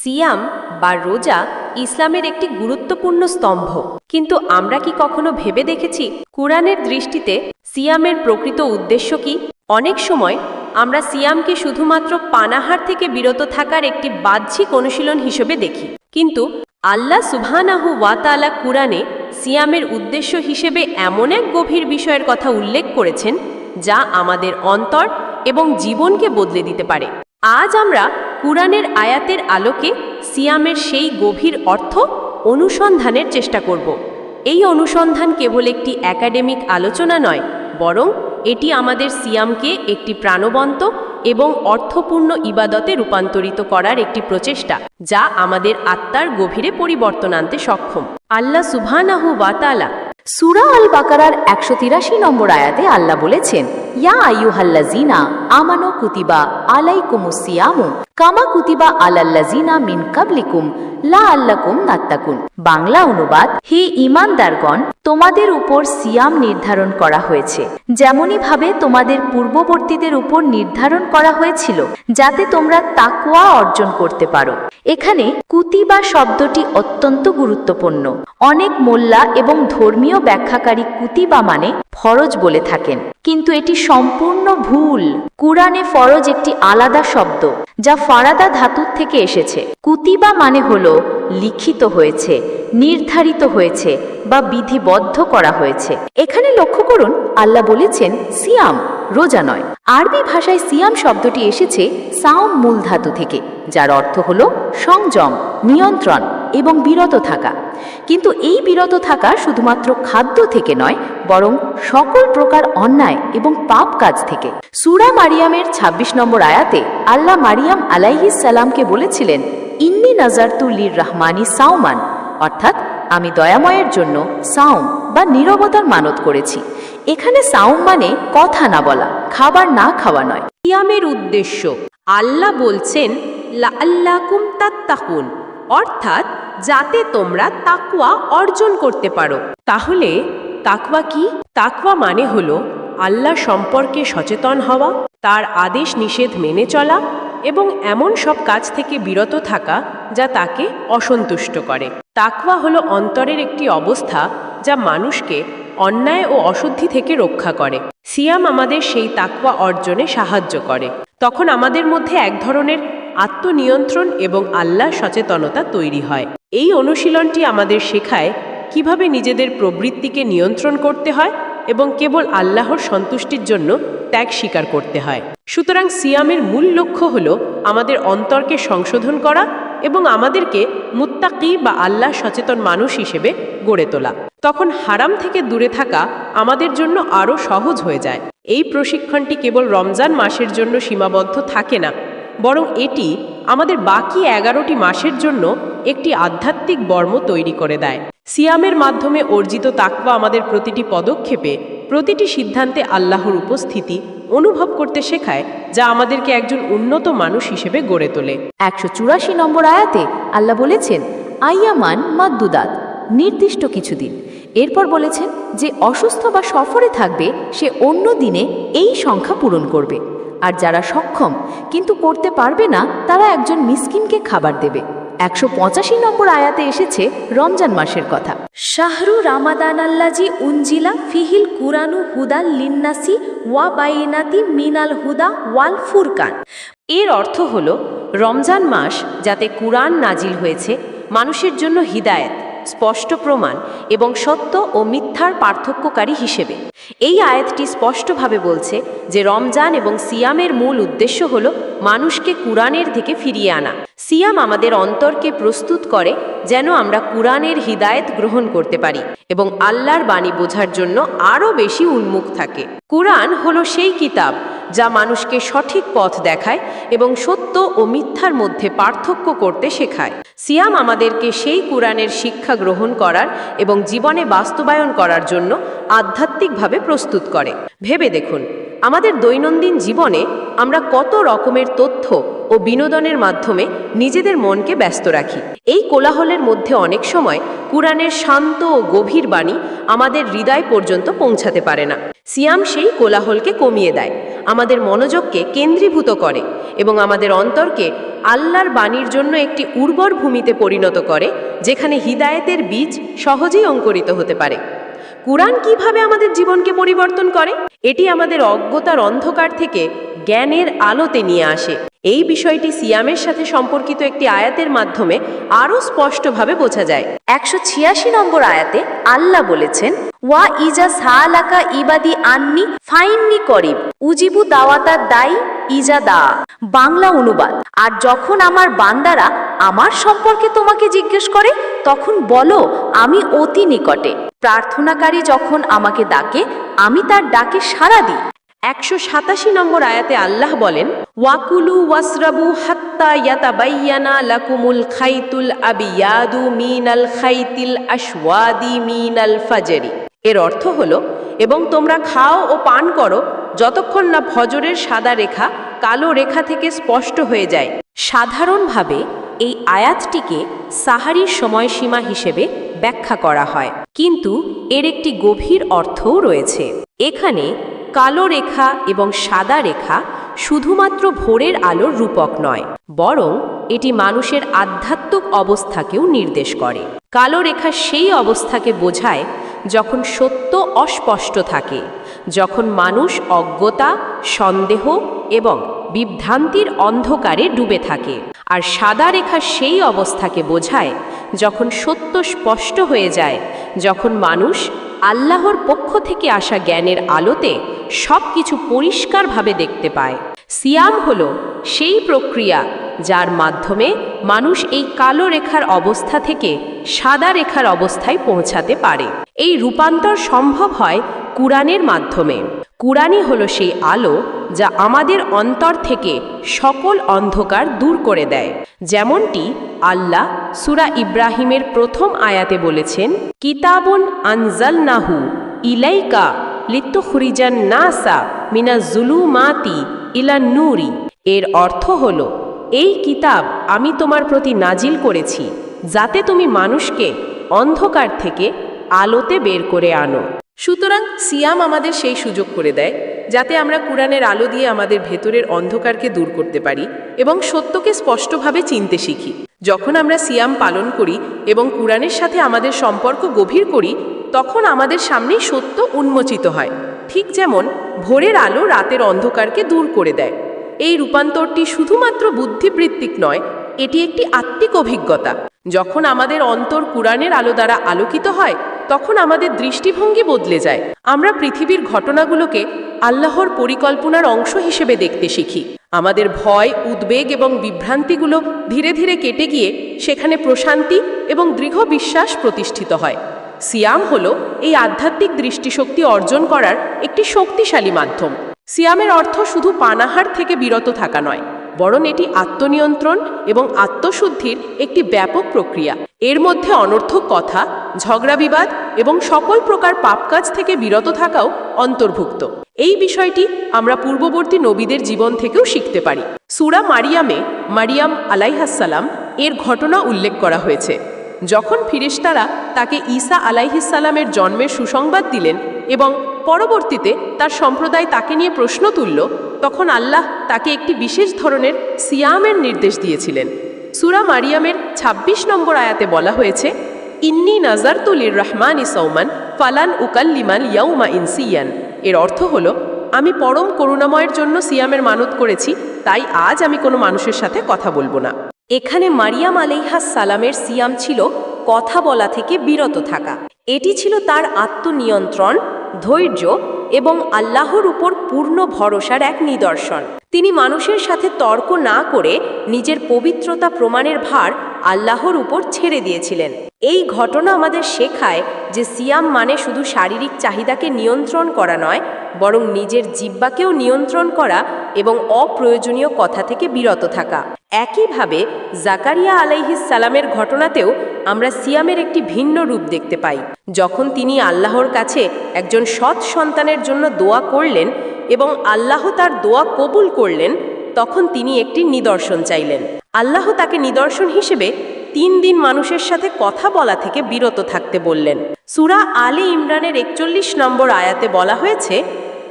সিয়াম বা রোজা ইসলামের একটি গুরুত্বপূর্ণ স্তম্ভ, কিন্তু আমরা কি কখনো ভেবে দেখেছি কুরআনের দৃষ্টিতে সিয়ামের প্রকৃত উদ্দেশ্য কি? অনেক সময় আমরা সিয়ামকে শুধুমাত্র পানাহার থেকে বিরত থাকার একটি বাহ্যিক অনুশীলন হিসেবে দেখি, কিন্তু আল্লাহ সুবহানাহু ওয়া তাআলা কুরআনে সিয়ামের উদ্দেশ্য হিসেবে এমন এক গভীর বিষয়ের কথা উল্লেখ করেছেন যা আমাদের অন্তর এবং জীবনকে বদলে দিতে পারে। আজ আমরা কুরআনের আয়াতের আলোকে সিয়ামের সেই গভীর অর্থ অনুসন্ধানের চেষ্টা করব। এই অনুসন্ধান কেবল একটি একাডেমিক আলোচনা নয়, বরং এটি আমাদের সিয়ামকে একটি প্রাণবন্ত এবং অর্থপূর্ণ ইবাদতে রূপান্তরিত করার একটি প্রচেষ্টা, যা আমাদের আত্মার গভীরে পরিবর্তন আনতে সক্ষম। আল্লাহ সুবহানাহু ওয়া তাআলা সূরা আল বাকারার 183 নম্বর আয়াতে আল্লাহ বলেছেন, ইয়া আইয়ুহাল্লাযীনা আমানু কুতিবা আলাইকুমুস সিয়ামু কামা কুতিবা আলাল্লাযীনা মিন কাবলিকুম লাআল্লাকুম তাত্তাকুন। বাংলা অনুবাদ, হে ঈমানদারগণ, তোমাদের উপর সিয়াম নির্ধারণ করা হয়েছে যেমনি ভাবে তোমাদের পূর্ববর্তীদের উপর নির্ধারণ করা হয়েছিল, যাতে তোমরা তাকওয়া অর্জন করতে পারো। এখানে কুতিবা শব্দটি অত্যন্ত গুরুত্বপূর্ণ। অনেক মোল্লা এবং ধর্মীয় ব্যাখ্যাকারী কুতিবা মানে ফরজ বলে থাকেন, কিন্তু এটি সম্পূর্ণ ভুল। কুরআনে ফরজ একটি আলাদা শব্দ, যা ফারাদা ধাতুর থেকে এসেছে। কুতিবা মানে হলো লিখিত হয়েছে, নির্ধারিত হয়েছে বা বিধিবদ্ধ করা হয়েছে। এখানে লক্ষ্য করুন, আল্লাহ বলেছেন সিয়াম, রোজা নয়। আরবি ভাষায় সিয়াম শব্দটি এসেছে সাওম মূল ধাতু থেকে, যার অর্থ হলো সংযম, নিয়ন্ত্রণ এবং বিরত থাকা। কিন্তু এই বিরত থাকা শুধুমাত্র খাদ্য থেকে নয়, বরং সকল প্রকার অন্যায় এবং পাপ কাজ থেকে। সূরা মারিয়ামের 26 নম্বর আয়াতে আল্লাহ মারিয়াম আলাইহিস সালামকে বলেছিলেন, ইন্নী নাজারতু লির রহমানি সাওমান, অর্থাৎ আমি দয়াময়ের জন্য সাওম বা নীরবতার মানত করেছি। এখানে সাওম মানে কথা না বলা, খাবার না খাওয়া নয়। সিয়ামের উদ্দেশ্য, আল্লাহ বলছেন লাআল্লাকুম তাত্তাকুন, অর্থাৎ যাতে তোমরা তাকওয়া অর্জন করতে পারো। তাহলে তাকওয়া কি? তাকওয়া মানে হলো আল্লাহ সম্পর্কে সচেতন হওয়া, তার আদেশ নিষেধ মেনে চলা এবং এমন সব কাজ থেকে বিরত থাকা যা তাকে অসন্তুষ্ট করে। তাকওয়া হলো অন্তরের একটি অবস্থা যা মানুষকে অন্যায় ও অশুদ্ধি থেকে রক্ষা করে। সিয়াম আমাদের সেই তাকওয়া অর্জনে সাহায্য করে। তখন আমাদের মধ্যে এক ধরনের আত্মনিয়ন্ত্রণ এবং আল্লাহ সচেতনতা তৈরি হয়। এই অনুশীলনটি আমাদের শেখায় কিভাবে নিজেদের প্রবৃত্তিকে নিয়ন্ত্রণ করতে হয় এবং কেবল আল্লাহর সন্তুষ্টির জন্য ত্যাগ স্বীকার করতে হয়। সুতরাং সিয়ামের মূল লক্ষ্য হল আমাদের অন্তরকে সংশোধন করা এবং আমাদেরকে মুত্তাকি বা আল্লাহ সচেতন মানুষ হিসেবে গড়ে তোলা। তখন হারাম থেকে দূরে থাকা আমাদের জন্য আরও সহজ হয়ে যায়। এই প্রশিক্ষণটি কেবল রমজান মাসের জন্য সীমাবদ্ধ থাকে না, বরং এটি আমাদের বাকি 11টি মাসের জন্য একটি আধ্যাত্মিক বর্ম তৈরি করে দেয়। সিয়ামের মাধ্যমে অর্জিত তাকওয়া আমাদের প্রতিটি পদক্ষেপে, প্রতিটি সিদ্ধান্তে আল্লাহর উপস্থিতি অনুভব করতে শেখায়, যা আমাদেরকে একজন উন্নত মানুষ হিসেবে গড়ে তোলে। 184 নম্বর আয়াতে আল্লাহ বলেছেন, আইয়ামান মাদ্দুদাত, নির্দিষ্ট কিছুদিন। এরপর বলেছেন যে অসুস্থ বা সফরে থাকবে সে অন্য দিনে এই সংখ্যা পূরণ করবে, আর যারা সক্ষম কিন্তু করতে পারবে না তারা একজন মিসকিনকে খাবার দেবে। 185 নম্বর আয়াতে এসেছে রমজান মাসের কথা। শাহরু রামাদান আল্লাজি উনজিলা ফিহিল কুরানু হুদাল লিন্নাসি ওয়া বাইনাতি মিনাল হুদা ওয়াল ফুরকান। এর অর্থ হল রমজান মাস যাতে কুরআন নাজিল হয়েছে মানুষের জন্য হিদায়েত, স্পষ্ট প্রমাণ এবং সত্য ও মিথ্যার পার্থক্যকারী হিসেবে। এই আয়াতটি স্পষ্টভাবে বলছে যে রমজান এবং সিয়ামের মূল উদ্দেশ্য হল মানুষকে কুরআনের দিকে ফিরিয়ে আনা। সিয়াম আমাদের অন্তরকে প্রস্তুত করে যেন আমরা কুরআনের হিদায়েত গ্রহণ করতে পারি এবং আল্লাহর বাণী বোঝার জন্য আরও বেশি উন্মুখ থাকে। কুরআন হলো সেই কিতাব যা মানুষকে সঠিক পথ দেখায় এবং সত্য ও মিথ্যার মধ্যে পার্থক্য করতে শেখায়। সিয়াম আমাদেরকে সেই কুরআনের শিক্ষা গ্রহণ করার এবং জীবনে বাস্তবায়ন করার জন্য আধ্যাত্মিকভাবে প্রস্তুত করে। ভেবে দেখুন, আমাদের দৈনন্দিন জীবনে আমরা কত রকমের তথ্য ও বিনোদনের মাধ্যমে নিজেদের মনকে ব্যস্ত রাখি। এই কোলাহলের মধ্যে অনেক সময় কুরআনের শান্ত ও গভীর বাণী আমাদের হৃদয় পর্যন্ত পৌঁছাতে পারে না। সিয়াম সেই কোলাহলকে কমিয়ে দেয়, আমাদের মনোযোগকে কেন্দ্রীভূত করে এবং আমাদের অন্তরকে আল্লাহর বাণীর জন্য একটি উর্বর ভূমিতে পরিণত করে, যেখানে হিদায়েতের বীজ সহজেই অঙ্কুরিত হতে পারে। কুরআন কিভাবে আমাদের জীবনকে পরিবর্তন করে? এটি আমাদের অজ্ঞতার অন্ধকার থেকে জ্ঞানের আলোতে নিয়ে আসে। এই বিষয়টি সিয়ামের সাথে সম্পর্কিত একটি আয়াতের মাধ্যমে আরও স্পষ্টভাবে বোঝা যায়। 186 নম্বর আয়াতে আল্লাহ বলেছেন, ওয়া ইজা সালাকা ইবাদি আন্নি ফাইন্নি করিব উজিবু দাওয়াতা দাই ইজা দা। বাংলা অনুবাদ, আর যখন আমার বান্দারা আমার সম্পর্কে তোমাকে জিজ্ঞেস করে তখন বলো আমি অতি নিকটে। প্রার্থনাকারী যখন আমাকে ডাকে আমি তার ডাকে সাড়া দিই। 187 নম্বর আয়াতে আল্লাহ বলেন, ওয়াকুলু ওয়াসরাবু হাত্তা ইয়াতাবাইয়ানা লাকুমুল খাইতুল আবিয়াদু মিনাল খাইতিল আশওয়াদি মিনাল ফাজরি। এর অর্থ হলো, এবং তোমরা খাও ও পান করো যতক্ষণ না ফজরের সাদা রেখা কালো রেখা থেকে স্পষ্ট হয়ে যায়। সাধারণভাবে এই আয়াতটিকে সাহারির সময়সীমা হিসেবে ব্যাখ্যা করা হয়, কিন্তু এর একটি গভীর অর্থও রয়েছে। এখানে কালো রেখা এবং সাদা রেখা শুধুমাত্র ভোরের আলোর রূপক নয়, বরং এটি মানুষের আধ্যাত্মিক অবস্থাকেও নির্দেশ করে। কালো রেখা সেই অবস্থাকে বোঝায় যখন সত্য অস্পষ্ট থাকে, যখন মানুষ অজ্ঞতা, সন্দেহ এবং বিভ্রান্তির অন্ধকারে ডুবে থাকে। আর সাদা রেখা সেই অবস্থাকে বোঝায় যখন সত্য স্পষ্ট হয়ে যায়, যখন মানুষ আল্লাহর পক্ষ থেকে আসা জ্ঞানের আলোতে সব কিছু পরিষ্কারভাবে দেখতে পায়। সিয়াম হলো সেই প্রক্রিয়া যার মাধ্যমে মানুষ এই কালো রেখার অবস্থা থেকে সাদা রেখার অবস্থায় পৌঁছাতে পারে। এই রূপান্তর সম্ভব হয় কুরআনের মাধ্যমে। কুরআনই হলো সেই আলো যা আমাদের অন্তর থেকে সকল অন্ধকার দূর করে দেয়। যেমনটি আল্লাহ সূরা ইব্রাহিমের প্রথম আয়াতে বলেছেন, কিতাবুন আনজালনাহু ইলাইকা লিতুখরিজান নাসা মিনাজ জুলুমাতি ইলান নূরি। এর অর্থ হলো, এই কিতাব আমি তোমার প্রতি নাজিল করেছি যাতে তুমি মানুষকে অন্ধকার থেকে আলোতে বের করে আনো। সুতরাং সিয়াম আমাদের সেই সুযোগ করে দেয় যাতে আমরা কুরআনের আলো দিয়ে আমাদের ভেতরের অন্ধকারকে দূর করতে পারি এবং সত্যকে স্পষ্টভাবে চিনতে শিখি। যখন আমরা সিয়াম পালন করি এবং কুরআনের সাথে আমাদের সম্পর্ক গভীর করি, তখন আমাদের সামনেই সত্য উন্মোচিত হয়, ঠিক যেমন ভোরের আলো রাতের অন্ধকারকে দূর করে দেয়। এই রূপান্তরটি শুধুমাত্র বুদ্ধিবৃত্তিক নয়, এটি একটি আত্মিক অভিজ্ঞতা। যখন আমাদের অন্তর কুরআনের আলো দ্বারা আলোকিত হয়, তখন আমাদের দৃষ্টিভঙ্গি বদলে যায়। আমরা পৃথিবীর ঘটনাগুলোকে আল্লাহর পরিকল্পনার অংশ হিসেবে দেখতে শিখি। আমাদের ভয়, উদ্বেগ এবং বিভ্রান্তিগুলো ধীরে ধীরে কেটে গিয়ে সেখানে প্রশান্তি এবং দৃঢ় বিশ্বাস প্রতিষ্ঠিত হয়। সিয়াম হলো এই আধ্যাত্মিক দৃষ্টিশক্তি অর্জন করার একটি শক্তিশালী মাধ্যম। সিয়ামের অর্থ শুধু পানাহার থেকে বিরত থাকা নয়, বরং এটি আত্মনিয়ন্ত্রণ এবং আত্মশুদ্ধির একটি ব্যাপক প্রক্রিয়া। এর মধ্যে অনর্থক কথা, ঝগড়া বিবাদ এবং সকল প্রকার পাপকাজ থেকে বিরত থাকাও অন্তর্ভুক্ত। এই বিষয়টি আমরা পূর্ববর্তী নবীদের জীবন থেকেও শিখতে পারি। সূরা মারিয়ামে মারিয়াম আলাইহাসসালাম এর ঘটনা উল্লেখ করা হয়েছে। যখন ফিরেশতারা তাকে ঈসা আলাইহিসসালামের জন্মের সুসংবাদ দিলেন এবং পরবর্তীতে তার সম্প্রদায় তাকে নিয়ে প্রশ্ন তুলল, তখন আল্লাহ তাকে একটি বিশেষ ধরনের সিয়ামের নির্দেশ দিয়েছিলেন। সূরা মারিয়ামের 26 নম্বর আয়াতে বলা হয়েছে, ইন্নী নাজারতু লিররহমানি সাওমান ফালান উকাল্লিমাল ইয়াউমা ইনসিয়ান। এর অর্থ হলো, আমি পরম করুণাময়ের জন্য সিয়ামের মানত করেছি, তাই আজ আমি কোনো মানুষের সাথে কথা বলবো না। এখানে মারিয়াম আলাইহাসসালামের সিয়াম ছিল কথা বলা থেকে বিরত থাকা। এটি ছিল তার আত্মনিয়ন্ত্রণ, ধৈর্য এবং আল্লাহর উপর পূর্ণ ভরসার এক নিদর্শন। তিনি মানুষের সাথে তর্ক না করে নিজের পবিত্রতা প্রমাণের ভার আল্লাহর উপর ছেড়ে দিয়েছিলেন। এই ঘটনা আমাদের শেখায় যে সিয়াম মানে শুধু শারীরিক চাহিদাকে নিয়ন্ত্রণ করা নয়, বরং নিজের জিহ্বাকেও নিয়ন্ত্রণ করা এবং অপ্রয়োজনীয় কথা থেকে বিরত থাকা। একইভাবে জাকারিয়া আলাইহিস সালামের ঘটনাতেও আমরা সিয়ামের একটি ভিন্ন রূপ দেখতে পাই। যখন তিনি আল্লাহর কাছে একজন সৎ সন্তানের জন্য দোয়া করলেন এবং আল্লাহ তার দোয়া কবুল করলেন, তখন তিনি একটি নিদর্শন চাইলেন। আল্লাহ তাকে নিদর্শন হিসেবে 3 দিন মানুষের সাথে কথা বলা থেকে বিরত থাকতে বললেন। সূরা আলী ইমরানের 41 নম্বর আয়াতে বলা হয়েছে,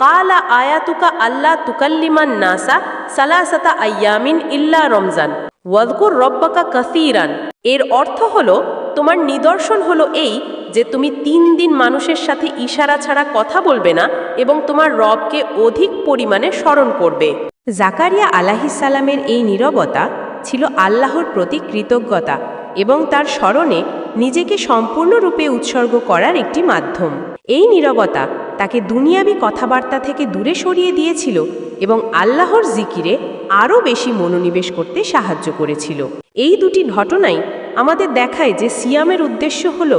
কালা আয়াতুকা আল্লাহ তুকাল্লিমান নাসা সালাসাতা আইয়ামিন ইল্লা রমজান ওয়াযকুর রব্বাকা কাসীরান। এর অর্থ হলো, তোমার নিদর্শন হলো এই যে তুমি 3 দিন মানুষের সাথে ইশারা ছাড়া কথা বলবে না এবং তোমার রবকে অধিক পরিমাণে স্মরণ করবে। জাকারিয়া আলাইহিস সালামের এই নীরবতা ছিল আল্লাহর প্রতি কৃতজ্ঞতা এবং তার স্মরণে নিজেকে সম্পূর্ণরূপে উৎসর্গ করার একটি মাধ্যম। এই নীরবতা তাকে দুনিয়াবি কথাবার্তা থেকে দূরে সরিয়ে দিয়েছিল এবং আল্লাহর জিকিরে আরও বেশি মনোনিবেশ করতে সাহায্য করেছিল। এই দুটি ঘটনাই আমাদের দেখায় যে সিয়ামের উদ্দেশ্য হল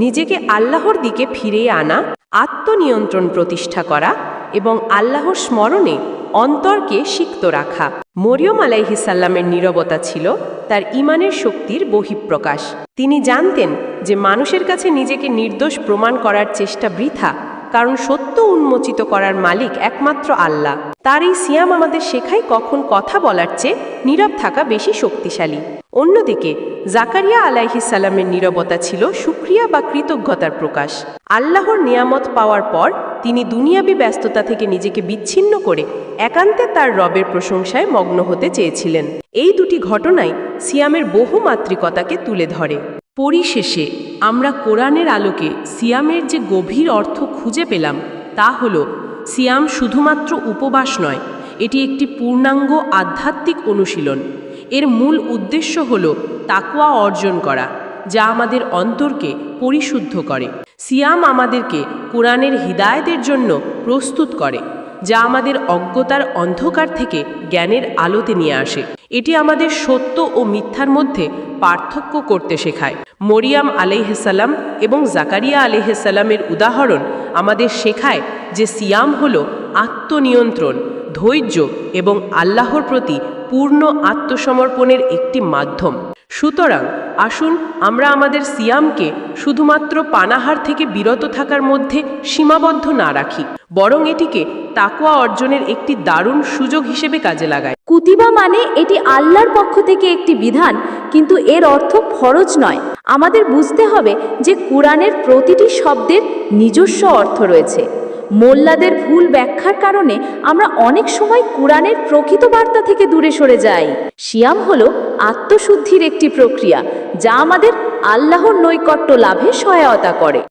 নিজেকে আল্লাহর দিকে ফিরিয়ে আনা, আত্মনিয়ন্ত্রণ প্রতিষ্ঠা করা এবং আল্লাহর স্মরণে অন্তরকে সিক্ত রাখা। মরিয়ম আলাইহিস সালামের নীরবতা ছিল তার ঈমানের শক্তির বহিঃপ্রকাশ। তিনি জানতেন যে মানুষের কাছে নিজেকে নির্দোষ প্রমাণ করার চেষ্টা বৃথা, কারণ সত্য উন্মোচিত করার মালিক একমাত্র আল্লাহ। তার এই সিয়াম আমাদের শেখায় কখন কথা বলার চেয়ে নীরব থাকা বেশি শক্তিশালী। অন্যদিকে জাকারিয়া আলাইহিস সালামের নীরবতা ছিল শুকরিয়া বা কৃতজ্ঞতার প্রকাশ। আল্লাহর নিয়ামত পাওয়ার পর তিনি দুনিয়াবি ব্যস্ততা থেকে নিজেকে বিচ্ছিন্ন করে একান্তে তার রবের প্রশংসায় মগ্ন হতে চেয়েছিলেন। এই দুটি ঘটনাই সিয়ামের বহুমাত্রিকতাকে তুলে ধরে। পরিশেষে আমরা কোরআনের আলোকে সিয়ামের যে গভীর অর্থ খুঁজে পেলাম তা হল, সিয়াম শুধুমাত্র উপবাস নয়, এটি একটি পূর্ণাঙ্গ আধ্যাত্মিক অনুশীলন। এর মূল উদ্দেশ্য হল তাকওয়া অর্জন করা, যা আমাদের অন্তরকে পরিশুদ্ধ করে। সিয়াম আমাদেরকে কোরআনের হিদায়াতের জন্য প্রস্তুত করে, যা আমাদের অজ্ঞতার অন্ধকার থেকে জ্ঞানের আলোতে নিয়ে আসে। এটি আমাদের সত্য ও মিথ্যার মধ্যে পার্থক্য করতে শেখায়। মরিয়াম আলাইহিস সালাম এবং জাকারিয়া আলাইহিস সালামের উদাহরণ আমাদের শেখায় যে সিয়াম হল আত্মনিয়ন্ত্রণ, ধৈর্য এবং আল্লাহর প্রতি পূর্ণ আত্মসমর্পণের একটি মাধ্যম। সুতরাং আসুন আমরা আমাদের সিয়ামকে শুধুমাত্র পানাহার থেকে বিরত থাকার মধ্যে সীমাবদ্ধ না রাখি, বরং এটিকে তাকওয়া অর্জনের একটি দারুণ সুযোগ হিসেবে কাজে লাগাই। কুতিবা মানে এটি আল্লাহর পক্ষ থেকে একটি বিধান, কিন্তু এর অর্থ ফরজ নয়। আমাদের বুঝতে হবে যে কুরআনের প্রতিটি শব্দের নিজস্ব অর্থ রয়েছে। মোল্লাদের ভুল ব্যাখ্যার কারণে আমরা অনেক সময় কুরআনের প্রকৃত বার্তা থেকে দূরে সরে যাই। সিয়াম হলো আত্মশুদ্ধির একটি প্রক্রিয়া, যা আমাদের আল্লাহর নৈকট্য লাভে সহায়তা করে।